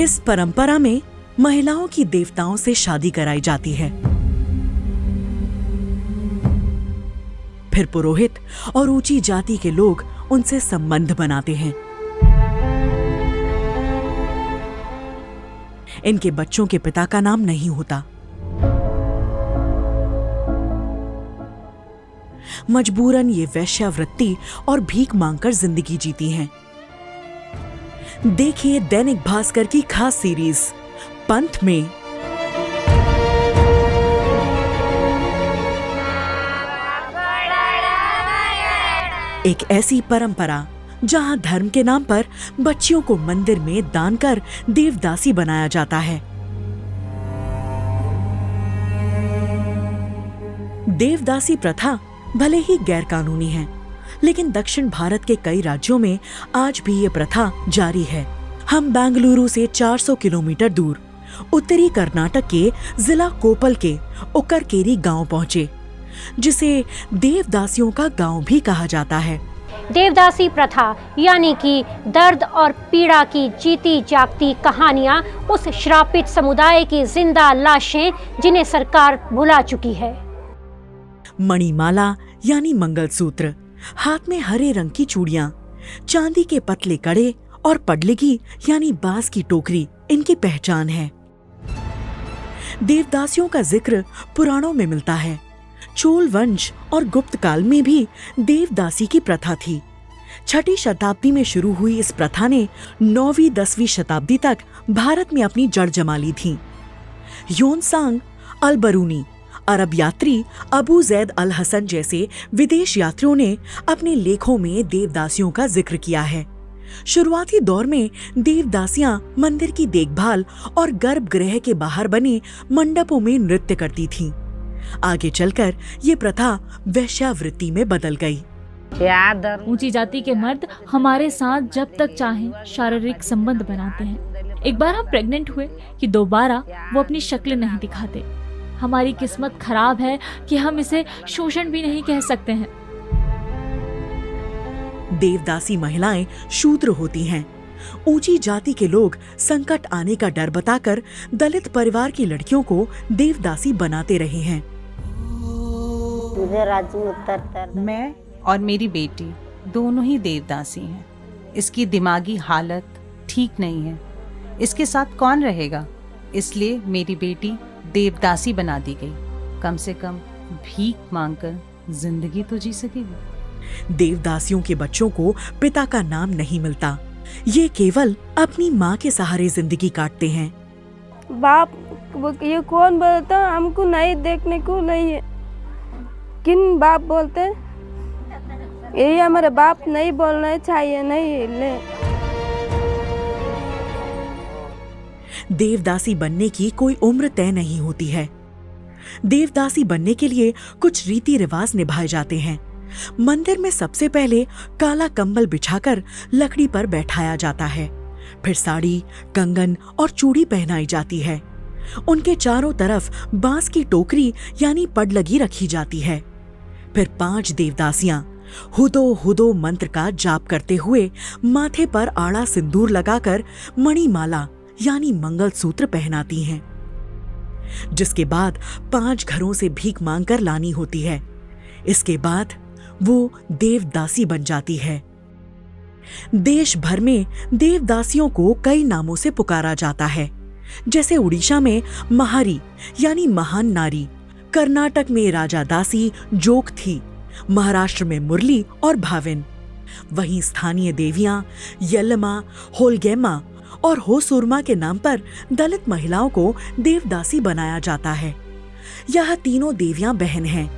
इस परंपरा में महिलाओं की देवताओं से शादी कराई जाती है। फिर पुरोहित और ऊंची जाति के लोग उनसे संबंध बनाते हैं। इनके बच्चों के पिता का नाम नहीं होता। मजबूरन ये वेश्यावृत्ति और भीख मांगकर जिंदगी जीती हैं। देखिए दैनिक भास्कर की खास सीरीज पंथ में। एक ऐसी परंपरा जहां धर्म के नाम पर बच्चियों को मंदिर में दान कर देवदासी बनाया जाता है। देवदासी प्रथा भले ही गैर कानूनी है, लेकिन दक्षिण भारत के कई राज्यों में आज भी ये प्रथा जारी है। हम बेंगलुरु से 400 किलोमीटर दूर उत्तरी कर्नाटक के जिला कोपल के उक्करकेरी गांव पहुंचे, जिसे देवदासियों का गांव भी कहा जाता है। देवदासी प्रथा यानी कि दर्द और पीड़ा की जीती जागती कहानियां, उस श्रापित समुदाय की जिंदा लाशें जिन्हें सरकार भुला चुकी है। मणिमाला यानी मंगलसूत्र, हाथ में हरे रंग की चूड़ियां, चांदी के पतले कड़े और पडलिगी यानी बांस की टोकरी इनकी पहचान है। देवदासियों का जिक्र पुराणों में मिलता है। चोल वंश और गुप्त काल में भी देवदासी की प्रथा थी। 6ठी शताब्दी में शुरू हुई इस प्रथा ने 9वीं-10वीं शताब्दी तक भारत में अपनी जड़ जमा ली थी। योनसांग अल-बरूनी, अरब यात्री अबू जैद अल हसन जैसे विदेश यात्रियों ने अपने लेखों में देवदासियों का जिक्र किया है। शुरुआती दौर में देवदासियां मंदिर की देखभाल और गर्भगृह के बाहर बने मंडपों में नृत्य करती थीं। आगे चलकर ये प्रथा वेश्यावृत्ति में बदल गई। ऊंची जाति के मर्द हमारे साथ जब तक चाहें शारीरिक संबंध बनाते हैं। एक बार हम प्रेग्नेंट हुए कि दोबारा वो अपनी शक्ल नहीं दिखाते। हमारी किस्मत खराब है कि हम इसे शोषण भी नहीं कह सकते हैं। देवदासी महिलाएं शूद्र होती हैं। ऊंची जाति के लोग संकट आने का डर बताकर दलित परिवार की लड़कियों को देवदासी बनाते रहे हैं। मैं और मेरी बेटी दोनों ही देवदासी हैं। इसकी दिमागी हालत ठीक नहीं है। इसके साथ कौन रहेगा? इसलिए मेरी बेटी देवदासी बना दी गई। कम से कम भीख मांगकर जिंदगी तो जी सकेगी। देवदासियों के बच्चों को पिता का नाम नहीं मिलता। ये केवल अपनी माँ के सहारे जिंदगी काटते हैं। बाप ये कौन बोलता? हमको नहीं देखने को नहीं है। किन बाप बोलते? यही हमारे बाप नहीं बोलना चाहिए, नहीं ले। देवदासी बनने की कोई उम्र तय नहीं होती है। देवदासी बनने के लिए कुछ रीति रिवाज निभाए जाते हैं। मंदिर में सबसे पहले काला कंबल बिछाकर लकड़ी पर बैठाया जाता है। फिर साड़ी, कंगन और चूड़ी पहनाई जाती है। उनके चारों तरफ बांस की टोकरी यानी पडलगी रखी जाती है। फिर 5 देवदासियां हुदो हुदो मंत्र का जाप करते हुए माथे पर आड़ा सिंदूर लगाकर मणिमाला यानी मंगलसूत्र पहनाती हैं, जिसके बाद 5 घरों से भीख मांगकर लानी होती है। इसके बाद वो देवदासी बन जाती है। देश भर में देवदासियों को कई नामों से पुकारा जाता है, जैसे उड़ीसा में महारी यानी महान नारी, कर्नाटक में राजा दासी जोग थी, महाराष्ट्र में मुरली और भाविन। वहीं स्थानीय देवियां यल्लमा, होलगेमा और होसुरमा के नाम पर दलित महिलाओं को देवदासी बनाया जाता है। यह तीनों देवियां बहन हैं,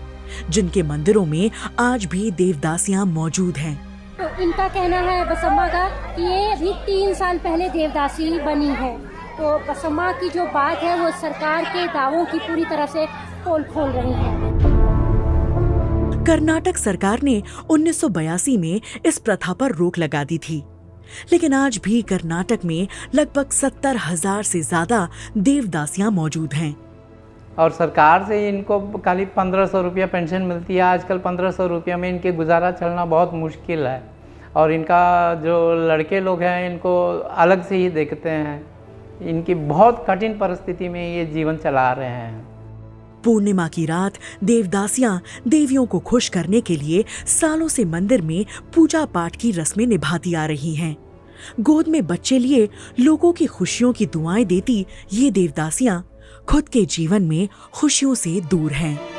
जिनके मंदिरों में आज भी देवदासियां मौजूद हैं। तो इनका कहना है बसम्मा का कि ये अभी 3 साल पहले देवदासी बनी है। तो बसम्मा की जो बात है वो सरकार के दावों की पूरी तरह से पोल खोल रही है। कर्नाटक सरकार ने 1982 में इस प्रथा पर रोक लगा दी थी, लेकिन आज भी कर्नाटक में लगभग 70,000 से ज्यादा देवदासियां मौजूद हैं। और सरकार से इनको खाली 1500 रुपया पेंशन मिलती है। आजकल 1500 रुपया में इनके गुजारा चलना बहुत मुश्किल है। और इनका जो लड़के लोग हैं इनको अलग से ही देखते हैं। इनकी बहुत कठिन परिस्थिति में ये जीवन चला रहे हैं। पूर्णिमा की रात देवदासियां देवियों को खुश करने के लिए सालों से मंदिर में पूजा पाठ की रस्में निभाती आ रही हैं। गोद में बच्चे लिए लोगों की खुशियों की दुआएं देती ये देवदासियां खुद के जीवन में खुशियों से दूर हैं।